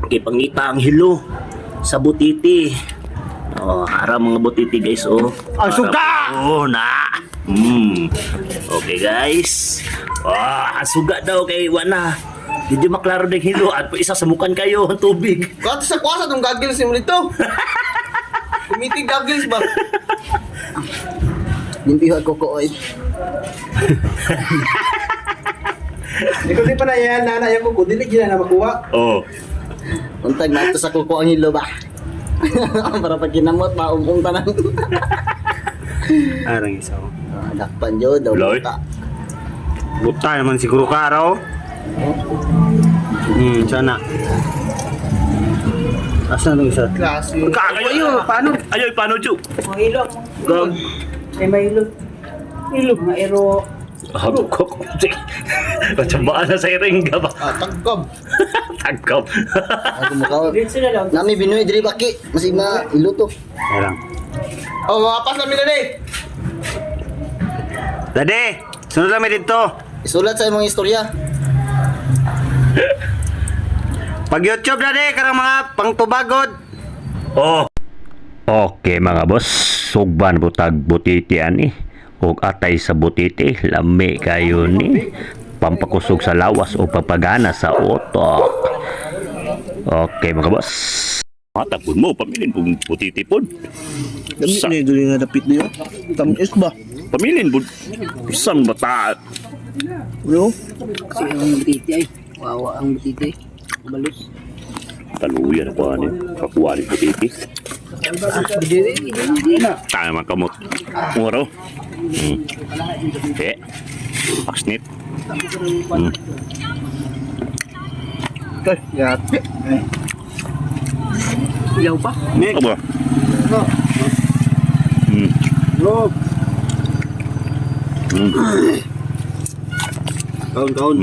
Okay, pangita ang hilo sa butiti. Oh, ara mga butiti guys, oh. Ang suga! Oh, na. Okay guys. Ang suga daw kay wana. Hindi maklaro ng hilo at isa samukan kayo ang tubig. Kato sa kwasa itong goggles mo nito. Kumiting goggles ba? Limpiho ako ko oy. Ikaw di pa na yan, nanay ako ko. Dili gina na makuha. Oh. Untag na ito sa kuko ang hilo ba? Para pag kinamot, maumong tanan. Arang isa ko. Dakpan jo daw Loy. buta. Buta naman siguro ka raw. Sana. Asa nung isa? Klase. Kakayo. Paano? Ayoy, paano, Ju? Mahilo. Gag. May mahilo. Mahilo. Maero. Habok ko. Pachambaan na sa iringga ba? Tagkob. Tagkap. Ako makaw. Dito sila lang. Nami binuy diri baki, masig ma iluto. Arang. Oh, mapas na mina ni. Dade, sunod lang dito. Isulat sa imong istorya. Pag YouTube dade, karang mga pangtubagod. Oh. Okay mga boss, sugban butag butiti ani ug atay sa butiti lami kayo ni pampakusog sa lawas o papagana sa utok. Okay mga boss. Matapon mo, pamilin pong butiti po. Dami ni dili nga dapit niyo. Tamis ba? Pamilin po. Isang bata. Bro, Kasi ang butiti ay. Wawa ang butiti. Balos. Taluyan po ani. Kakuha ni butiti. Tayo mga kamot. Muro. Okay. Paksnit. Yate. Ilaw pa. Aba. Lob. Kaon-kaon.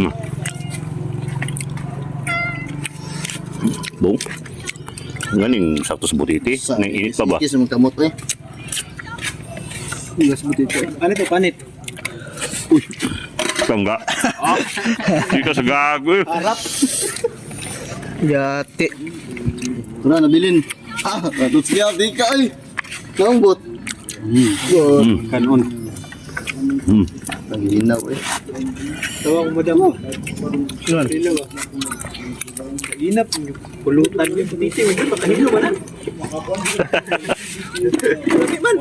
Bong. Ganing sakto sa butiti. Nang init pa ba? Kis mong kamot eh. Bigas butiti. Ano to, panit? Tangga. Hindi ka sa gago. Harap. Yate. Wala nabilin. Ratut siya di ka ay. Nambot. Kanon. Ang linaw eh. Tawa ko madam. Yun. Inap. Pulutan yung butiti. Hindi pa kanilo ba na? Lagi man.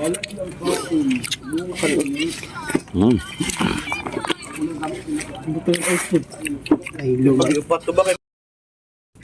Ay, lumayo pa ito ba?